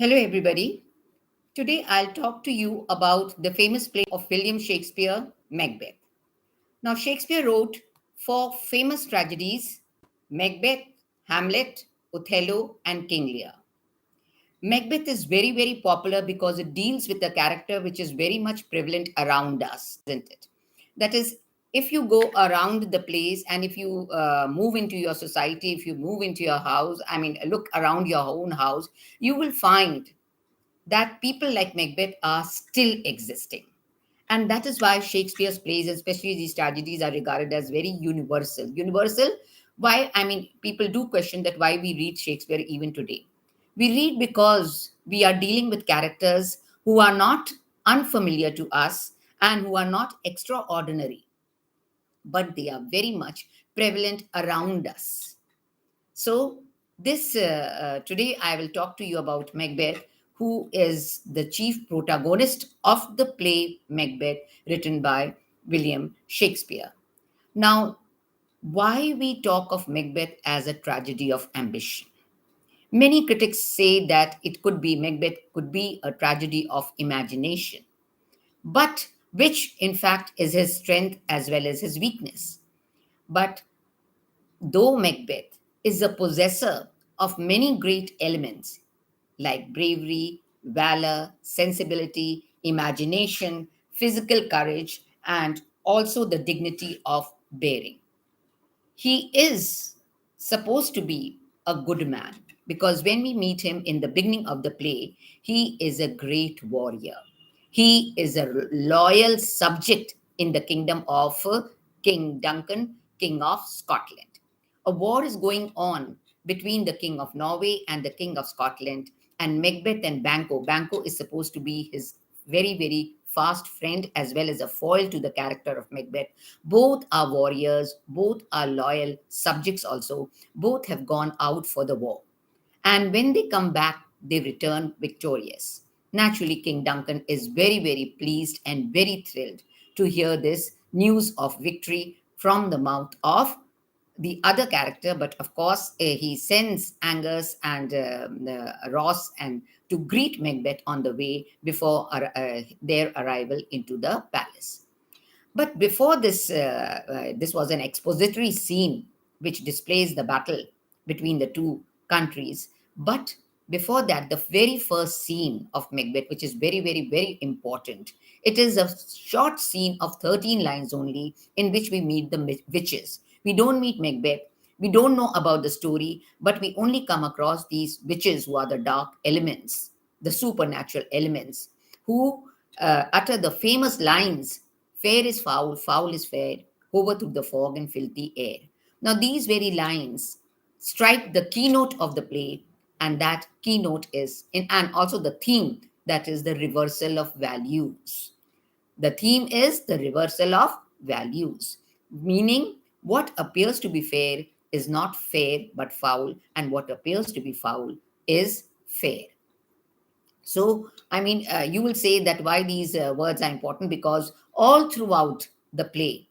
Hello, everybody. Today I'll talk to you about the famous play of William Shakespeare, Macbeth. Now, Shakespeare wrote four famous tragedies: Macbeth, Hamlet, Othello, and King Lear. Macbeth is very, very popular because it deals with a character which is very much prevalent around us, isn't it? That is, if you go around the place and if you move into your society, if you move into your house, look around your own house, you will find that people like Macbeth are still existing. And that is why Shakespeare's plays, especially these tragedies, are regarded as very universal. Universal, why? People do question that why we read Shakespeare even today. We read because we are dealing with characters who are not unfamiliar to us and who are not extraordinary, but they are very much prevalent around us. So, this today I will talk to you about Macbeth, who is the chief protagonist of the play Macbeth, written by William Shakespeare. Now, why we talk of Macbeth as a tragedy of ambition? Many critics say that Macbeth could be a tragedy of imagination, but which in fact is his strength as well as his weakness. But though Macbeth is a possessor of many great elements like bravery, valor, sensibility, imagination, physical courage, and also the dignity of bearing, he is supposed to be a good man because when we meet him in the beginning of the play, he is a great warrior. He is a loyal subject in the kingdom of King Duncan, King of Scotland. A war is going on between the King of Norway and the King of Scotland, and Macbeth and Banquo. Banquo is supposed to be his very, very fast friend as well as a foil to the character of Macbeth. Both are warriors, both are loyal subjects also, both have gone out for the war. And when they come back, they return victorious. Naturally, King Duncan is very, very pleased and very thrilled to hear this news of victory from the mouth of the other character. But of course, he sends Angus and Ross and to greet Macbeth on the way before their arrival into the palace. But before this, this was an expository scene which displays the battle between the two countries. But before that, the very first scene of Macbeth, which is very, very, very important, it is a short scene of 13 lines only in which we meet the witches. We don't meet Macbeth. We don't know about the story, but we only come across these witches who are the dark elements, the supernatural elements, who utter the famous lines: fair is foul, foul is fair, hover through the fog and filthy air. Now, these very lines strike the keynote of the play, and that keynote and also the theme, that is the reversal of values. The theme is the reversal of values, meaning what appears to be fair is not fair but foul, and what appears to be foul is fair. So, you will say that why these words are important, because all throughout the play,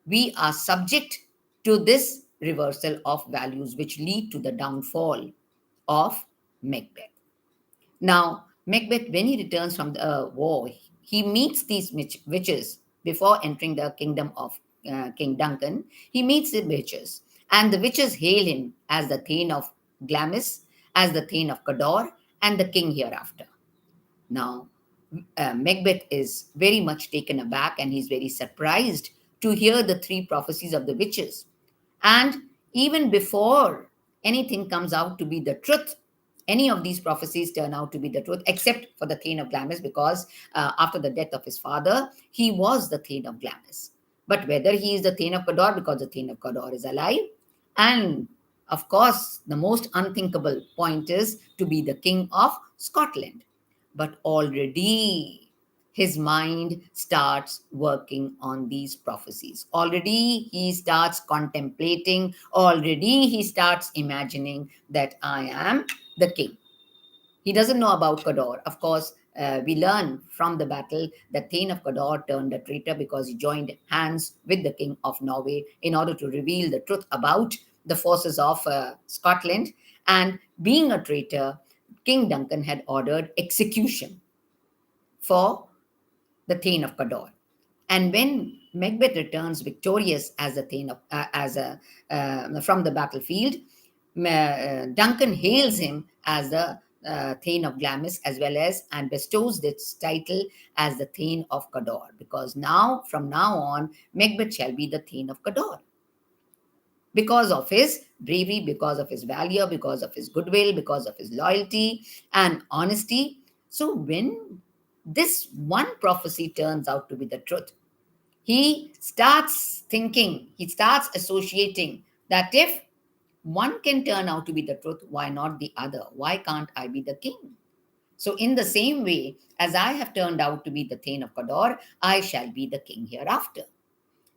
we are subject to this reversal of values, which lead to the downfall of Macbeth. Now, Macbeth, when he returns from the war, he meets these witches before entering the kingdom of King Duncan. He meets the witches, and the witches hail him as the Thane of Glamis, as the Thane of Cador, and the king hereafter. Now, Macbeth is very much taken aback and he's very surprised to hear the three prophecies of the witches. And even before anything comes out to be the truth, any of these prophecies turn out to be the truth, except for the Thane of Glamis, because after the death of his father, he was the Thane of Glamis. But whether he is the Thane of Cador, because the Thane of Cador is alive, and of course, the most unthinkable point is to be the King of Scotland. But already his mind starts working on these prophecies. Already he starts contemplating, already he starts imagining that I am the king. He doesn't know about Cador. Of course, we learn from the battle that Thane of Cador turned a traitor because he joined hands with the King of Norway in order to reveal the truth about the forces of Scotland. And being a traitor, King Duncan had ordered execution for the Thane of Cawdor. And when Macbeth returns victorious as a Thane of, from the battlefield, Duncan hails him as the Thane of Glamis, as well as and bestows this title as the Thane of Cawdor, because now, from now on, Macbeth shall be the Thane of Cawdor because of his bravery, because of his valor, because of his goodwill, because of his loyalty and honesty. So when this one prophecy turns out to be the truth, he starts thinking, he starts associating that if one can turn out to be the truth, why not the other? Why can't I be the king? So, in the same way as I have turned out to be the Thane of Cawdor, I shall be the king hereafter.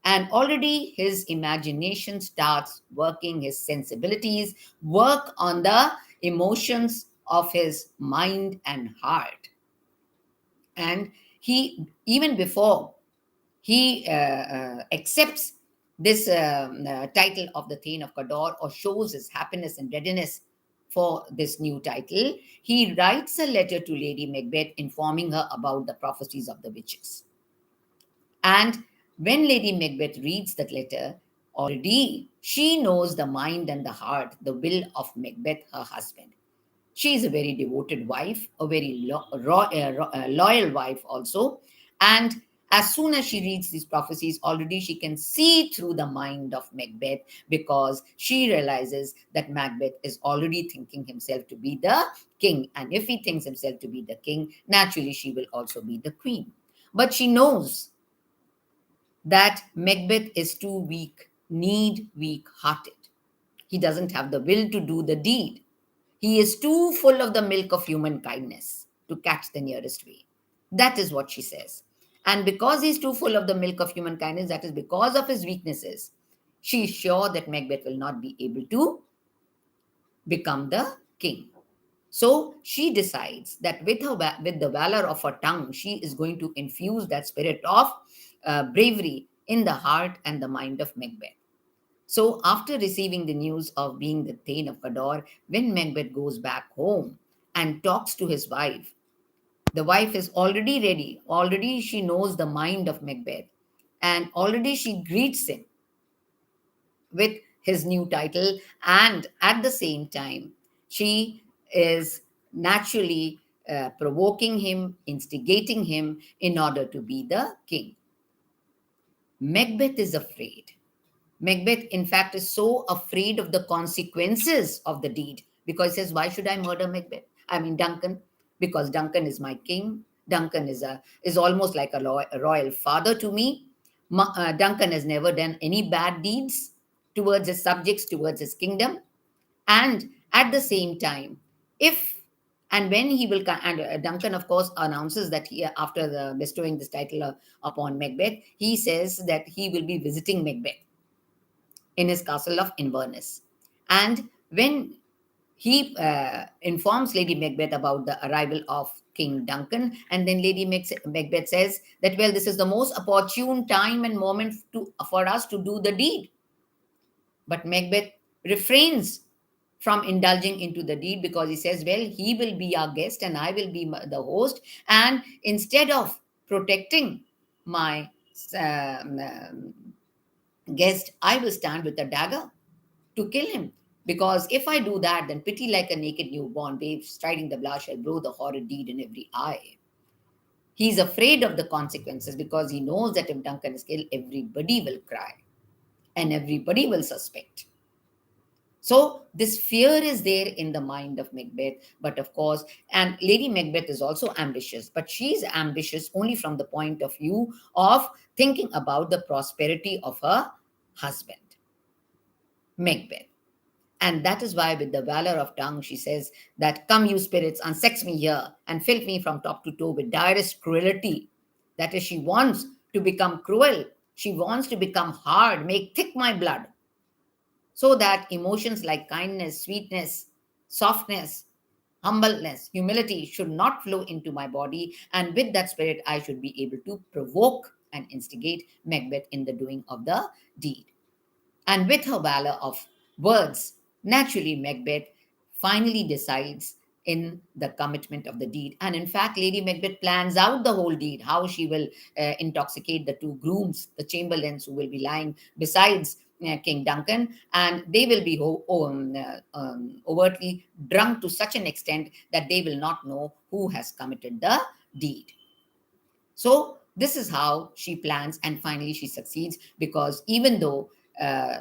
And already his imagination starts working, his sensibilities work on the emotions of his mind and heart. And he, even before he accepts this title of the Thane of Cawdor, or shows his happiness and readiness for this new title, he writes a letter to Lady Macbeth informing her about the prophecies of the witches. And when Lady Macbeth reads that letter, already she knows the mind and the heart, the will of Macbeth, her husband. She is a very devoted wife, a very loyal wife also. And as soon as she reads these prophecies, already she can see through the mind of Macbeth, because she realizes that Macbeth is already thinking himself to be the king. And if he thinks himself to be the king, naturally she will also be the queen. But she knows that Macbeth is too weak, weak hearted. He doesn't have the will to do the deed. He is too full of the milk of human kindness to catch the nearest way. That is what she says. And because he's too full of the milk of human kindness, that is because of his weaknesses, she is sure that Macbeth will not be able to become the king. So she decides that with the valor of her tongue, she is going to infuse that spirit of bravery in the heart and the mind of Macbeth. So, after receiving the news of being the Thane of Cawdor, when Macbeth goes back home and talks to his wife, the wife is already ready. Already she knows the mind of Macbeth, and already she greets him with his new title. And at the same time, she is naturally provoking him, instigating him in order to be the king. Macbeth is afraid. Macbeth, in fact, is so afraid of the consequences of the deed, because he says, why should I murder Macbeth? I mean, Duncan, because Duncan is my king. Duncan is almost like a royal father to me. Duncan has never done any bad deeds towards his subjects, towards his kingdom. And at the same time, if and when he will and Duncan, of course, announces that he, after bestowing this title upon Macbeth, he says that he will be visiting Macbeth in his castle of Inverness. And when he informs Lady Macbeth about the arrival of King Duncan, and then Macbeth says that, well, this is the most opportune time and moment for us to do the deed. But Macbeth refrains from indulging into the deed, because he says, well, he will be our guest and I will be the host. And instead of protecting my guest, I will stand with a dagger to kill him. Because if I do that, then pity like a naked newborn babe striding the blood shall blow the horrid deed in every eye. He's afraid of the consequences, because he knows that if Duncan is killed, everybody will cry and everybody will suspect. So this fear is there in the mind of Macbeth. But of course, and Lady Macbeth is also ambitious, but she's ambitious only from the point of view of thinking about the prosperity of her husband, Macbeth. And that is why, with the valor of tongue, she says that, come, you spirits, unsex me here and fill me from top to toe with direst cruelty. That is, she wants to become cruel. She wants to become hard, make thick my blood, so that emotions like kindness, sweetness, softness, humbleness, humility should not flow into my body. And with that spirit, I should be able to provoke and instigate Macbeth in the doing of the deed. And with her valor of words, naturally, Macbeth finally decides in the commitment of the deed. And in fact, Lady Macbeth plans out the whole deed, how she will intoxicate the two grooms, the chamberlains who will be lying besides King Duncan, and they will be overtly drunk to such an extent that they will not know who has committed the deed. So this is how she plans, and finally she succeeds, because even though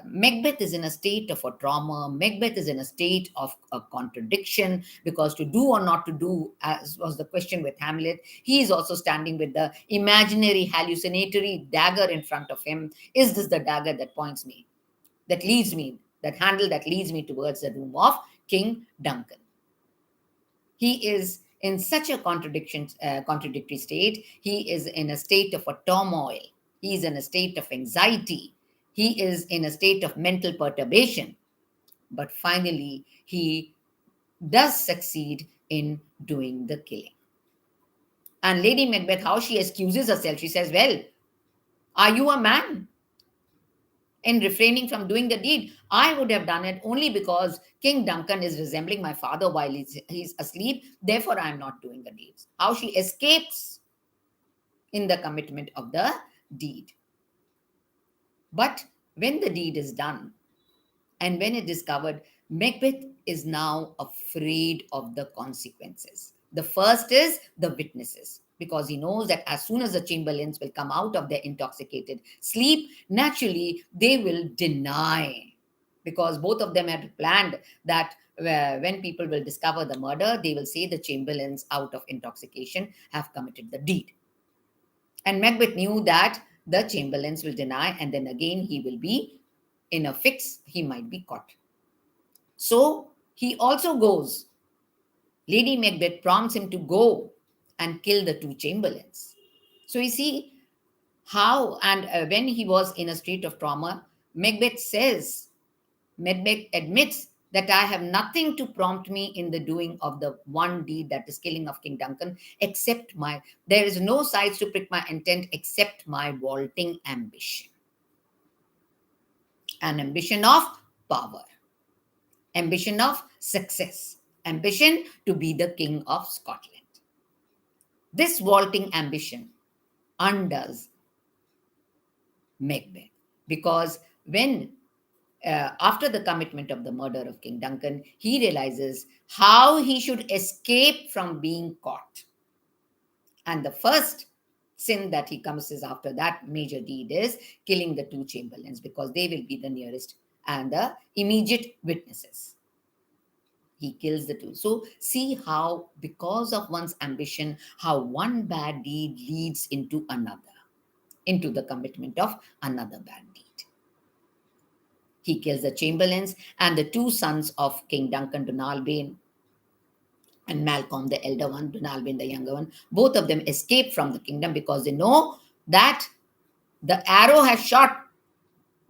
Macbeth is in a state of a trauma, Macbeth is in a state of a contradiction, because to do or not to do, as was the question with Hamlet, he is also standing with the imaginary hallucinatory dagger in front of him. Is this the dagger that points me, that leads me, that handle that leads me towards the room of King Duncan? He is in such a contradictory state. He is in a state of a turmoil. He is in a state of anxiety. He is in a state of mental perturbation. But finally, he does succeed in doing the killing. And Lady Macbeth, how she excuses herself, she says, "Well, are you a man in refraining from doing the deed? I would have done it only because King Duncan is resembling my father while he's asleep. Therefore, I am not doing the deeds." How she escapes in the commitment of the deed. But when the deed is done and when it is covered, Macbeth is now afraid of the consequences. The first is the witnesses, because he knows that as soon as the chamberlains will come out of their intoxicated sleep, naturally they will deny, because both of them had planned that when people will discover the murder, they will say the chamberlains, out of intoxication, have committed the deed. And Macbeth knew that the chamberlains will deny, and then again he will be in a fix, he might be caught. So he also goes. Lady Macbeth prompts him to go and kill the two chamberlains. So you see how, and when he was in a state of trauma, Macbeth admits that I have nothing to prompt me in the doing of the one deed, that is killing of King Duncan, except there is no sides to prick my intent except my vaulting ambition. An ambition of power, ambition of success, ambition to be the King of Scotland. This vaulting ambition undoes Macbeth, because when after the commitment of the murder of King Duncan, he realizes how he should escape from being caught. And the first sin that he commits after that major deed is killing the two chamberlains, because they will be the nearest and the immediate witnesses. He kills the two. So see how, because of one's ambition, how one bad deed leads into another, into the commitment of another bad deed. He kills the chamberlains, and the two sons of King Duncan, Dunalbain and Malcolm, the elder one, Dunalbain, the younger one, both of them escape from the kingdom, because they know that the arrow has shot,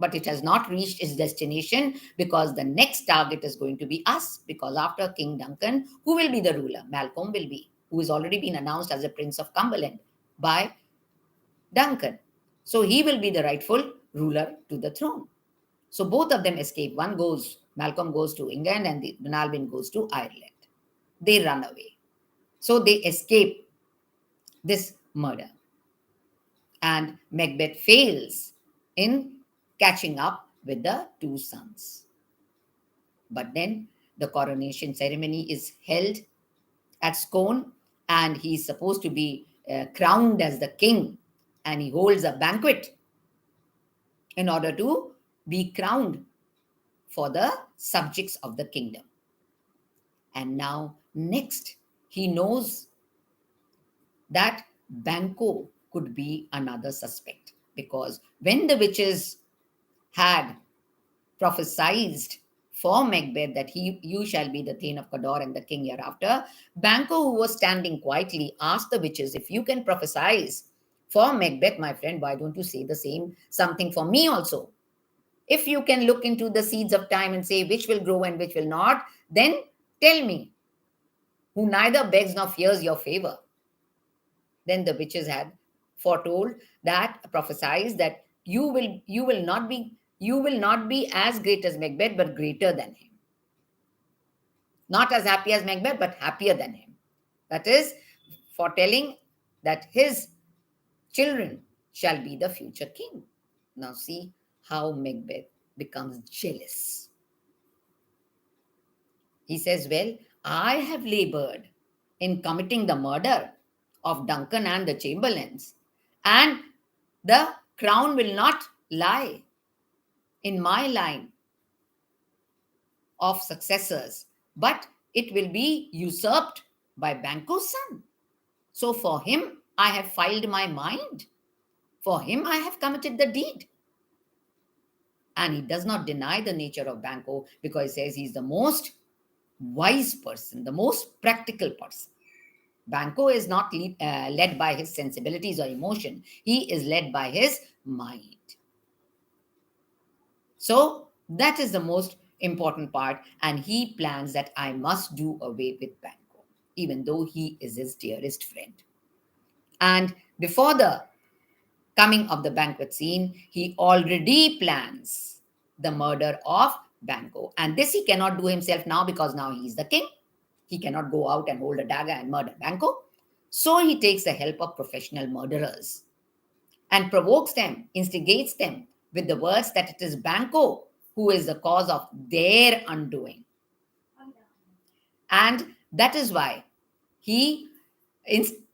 but it has not reached its destination, because the next target is going to be us. Because after King Duncan, who will be the ruler? Malcolm will be, who has already been announced as a Prince of Cumberland by Duncan. So he will be the rightful ruler to the throne. So both of them escape. Malcolm goes to England, and Dunalbain goes to Ireland. They run away. So they escape this murder. And Macbeth fails in catching up with the two sons. But then the coronation ceremony is held at Scone, and he's supposed to be crowned as the king, and he holds a banquet in order to be crowned for the subjects of the kingdom. And now, next, he knows that Banquo could be another suspect, because when the witches had prophesied for Macbeth that you shall be the Thane of Cawdor and the king hereafter, Banquo, who was standing quietly, asked the witches, "If you can prophesy for Macbeth, my friend, why don't you say the same something for me also? If you can look into the seeds of time and say which will grow and which will not, then tell me, who neither begs nor fears your favor." Then the witches had foretold that, prophesied that you will not be as great as Macbeth, but greater than him. Not as happy as Macbeth, but happier than him. That is, foretelling that his children shall be the future king. Now, see how Macbeth becomes jealous. He says, well, I have labored in committing the murder of Duncan and the Chamberlains, and the crown will not lie in my line of successors, but it will be usurped by Banquo's son. So for him, I have filed my mind. For him, I have committed the deed. And he does not deny the nature of Banquo because he says he's the most wise person, the most practical person. Banquo is not led by his sensibilities or emotion, he is led by his mind. So that is the most important part. And he plans that I must do away with Banquo, even though he is his dearest friend. And before the coming of the banquet scene, he already plans the murder of Banquo. And this he cannot do himself now because now he is the king. He cannot go out and hold a dagger and murder Banquo. So he takes the help of professional murderers and provokes them, instigates them with the words that it is Banquo who is the cause of their undoing. And that is why he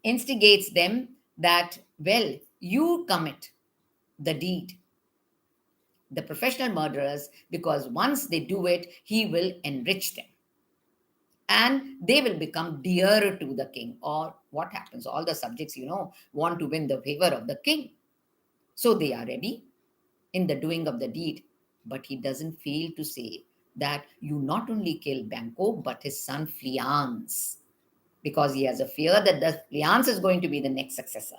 instigates them that, well, you commit the deed, the professional murderers, because once they do it, he will enrich them and they will become dearer to the king. Or what happens? All the subjects, want to win the favor of the king. So they are ready in the doing of the deed. But he doesn't fail to say that you not only kill Banquo, but his son Fleance, because he has a fear that the Fleance is going to be the next successor.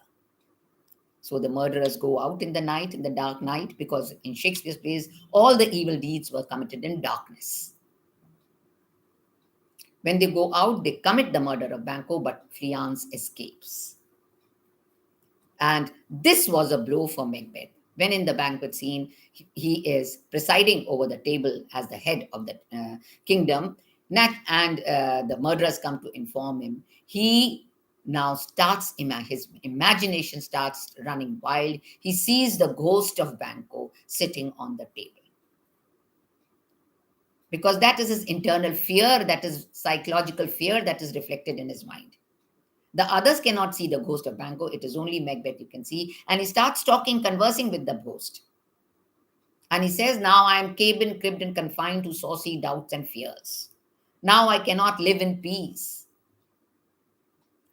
So the murderers go out in the night, in the dark night, because in Shakespeare's plays, all the evil deeds were committed in darkness. When they go out, they commit the murder of Banquo, but Fleance escapes. And this was a blow for Macbeth. When in the banquet scene, he is presiding over the table as the head of the kingdom, and the murderers come to inform him. He now starts, his imagination starts running wild. He sees the ghost of Banquo sitting on the table. Because that is his internal fear, that is psychological fear that is reflected in his mind. The others cannot see the ghost of Banquo. It is only Macbeth you can see. And he starts talking, conversing with the ghost. And he says, now I am cabin, cribbed, and confined to saucy doubts and fears. Now I cannot live in peace.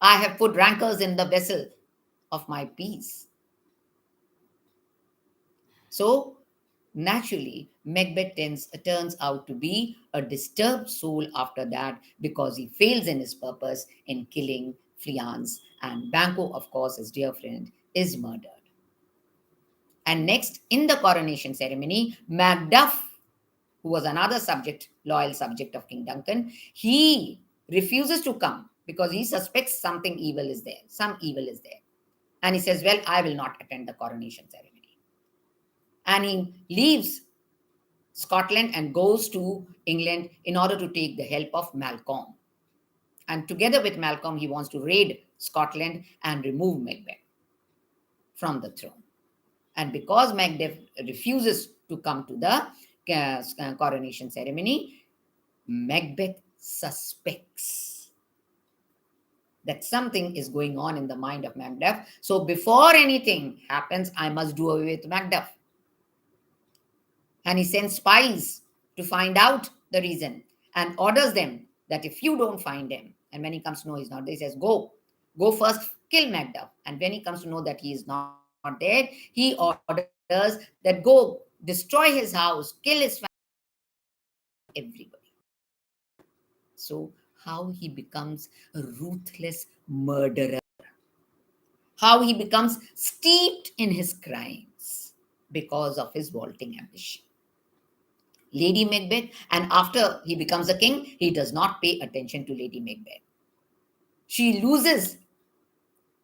I have put rancors in the vessel of my peace. So, naturally, Macbeth turns out to be a disturbed soul after that because he fails in his purpose in killing Fleance, and Banquo, of course, his dear friend, is murdered. And next, in the coronation ceremony, Macduff, who was another loyal subject of King Duncan, he refuses to come because he suspects some evil is there. And he says, well, I will not attend the coronation ceremony. And he leaves Scotland and goes to England in order to take the help of Malcolm. And together with Malcolm, he wants to raid Scotland and remove Macbeth from the throne. And because Macbeth refuses to come to the coronation ceremony, Macbeth suspects that something is going on in the mind of Macduff. So before anything happens, I must do away with Macduff. And he sends spies to find out the reason and orders them that if you don't find him, and when he comes to know he's not there, he says, go first, kill Macduff. And when he comes to know that he is not dead, he orders that go destroy his house, kill his family, everybody. So how he becomes a ruthless murderer, how he becomes steeped in his crimes because of his vaulting ambition. Lady Macbeth, and after he becomes a king, he does not pay attention to Lady Macbeth. She loses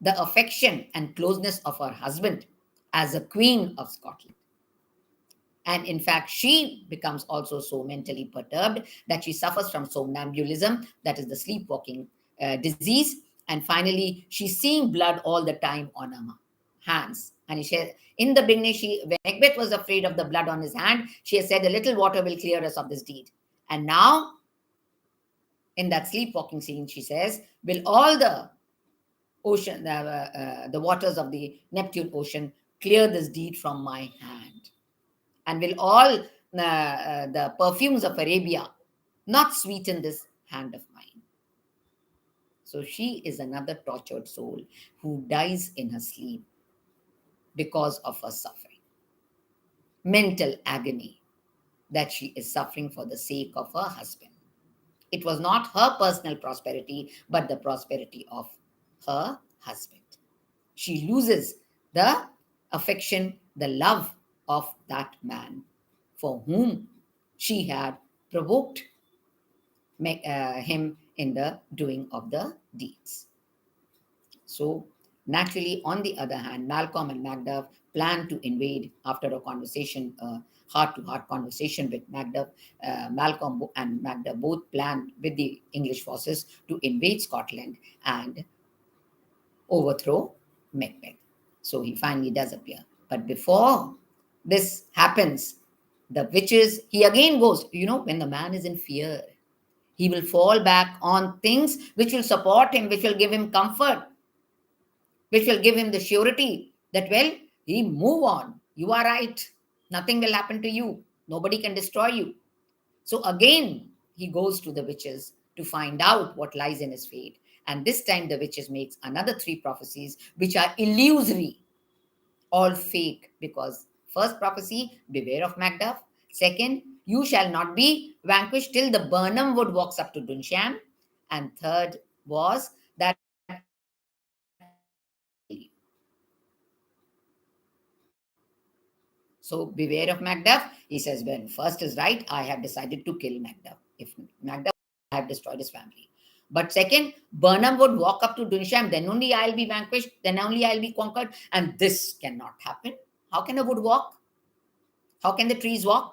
the affection and closeness of her husband as a queen of Scotland. And in fact, she becomes also so mentally perturbed that she suffers from somnambulism, that is the sleepwalking disease. And finally, she's seeing blood all the time on her hands. And she, in the beginning, when Macbeth was afraid of the blood on his hand, she has said, "A little water will clear us of this deed." And now, in that sleepwalking scene, she says, "Will all the ocean, the waters of the Neptune Ocean, clear this deed from my hand? And will all the perfumes of Arabia not sweeten this hand of mine?" So she is another tortured soul who dies in her sleep because of her suffering, mental agony that she is suffering for the sake of her husband. It was not her personal prosperity, but the prosperity of her husband. She loses the affection, the love of that man for whom she had provoked him in the doing of the deeds. So, naturally, on the other hand, Malcolm and Macduff plan to invade after a conversation, heart to heart conversation with Macduff. Malcolm and Macduff both plan with the English forces to invade Scotland and overthrow Macbeth. So he finally does appear. But before this happens, the witches, he again goes, when the man is in fear, he will fall back on things which will support him, which will give him comfort, which will give him the surety that, well, he move on. You are right. Nothing will happen to you. Nobody can destroy you. So again, he goes to the witches to find out what lies in his fate. And this time the witches makes another three prophecies, which are illusory, all fake, because first prophecy, beware of Macduff. Second, you shall not be vanquished till the Burnham Wood walks up to Dunsham. And third was that I will kill you. So beware of Macduff. He says, when first is right, I have decided to kill Macduff. If Macduff, I have destroyed his family. But second, Burnham would walk up to Dunsham, then only I'll be vanquished, then only I'll be conquered. And this cannot happen. How can a wood walk? How can the trees walk?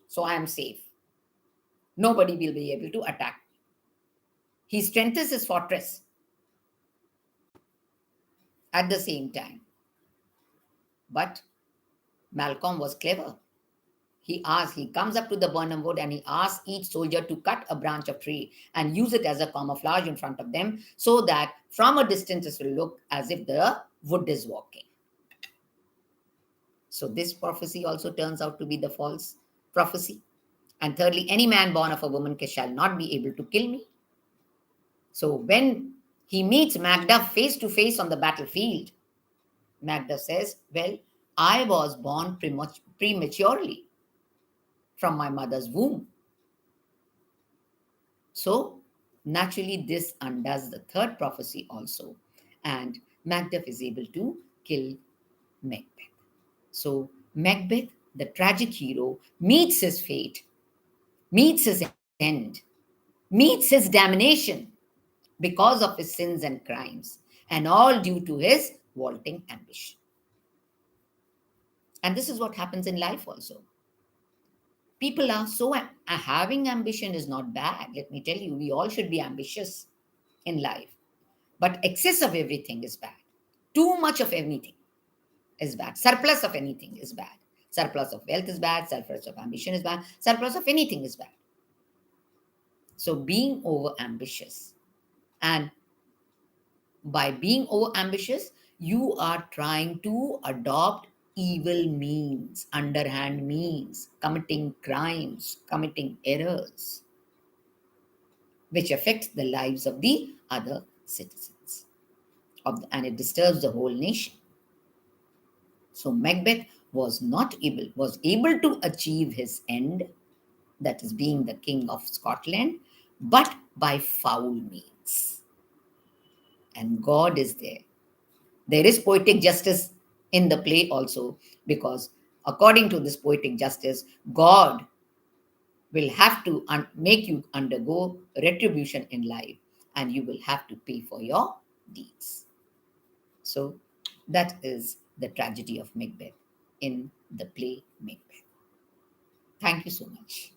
So I am safe. Nobody will be able to attack. He strengthens his fortress at the same time. But Malcolm was clever. He comes up to the Burnham Wood and he asks each soldier to cut a branch of tree and use it as a camouflage in front of them so that from a distance it will look as if the wood is walking. So this prophecy also turns out to be the false prophecy. And thirdly, any man born of a woman shall not be able to kill me. So when he meets Macduff face to face on the battlefield, Macduff says, well, I was born prematurely from my mother's womb. So, naturally, this undoes the third prophecy also, and Macduff is able to kill Macbeth. So, Macbeth, the tragic hero, meets his fate, meets his end, meets his damnation because of his sins and crimes, and all due to his vaulting ambition. And this is what happens in life also. People are so having ambition is not bad. Let me tell you, we all should be ambitious in life. But excess of everything is bad. Too much of anything is bad. Surplus of anything is bad. Surplus of wealth is bad. Surplus of ambition is bad. Surplus of anything is bad. So being over ambitious, and by being over ambitious, you are trying to adopt evil means, underhand means, committing crimes, committing errors, which affects the lives of the other citizens, and it disturbs the whole nation. So Macbeth was able to achieve his end, that is being the king of Scotland, but by foul means. And God is there. There is poetic justice in the play also, because according to this poetic justice, God will have to make you undergo retribution in life, and you will have to pay for your deeds. So that is the tragedy of Macbeth in the play Macbeth. Thank you so much.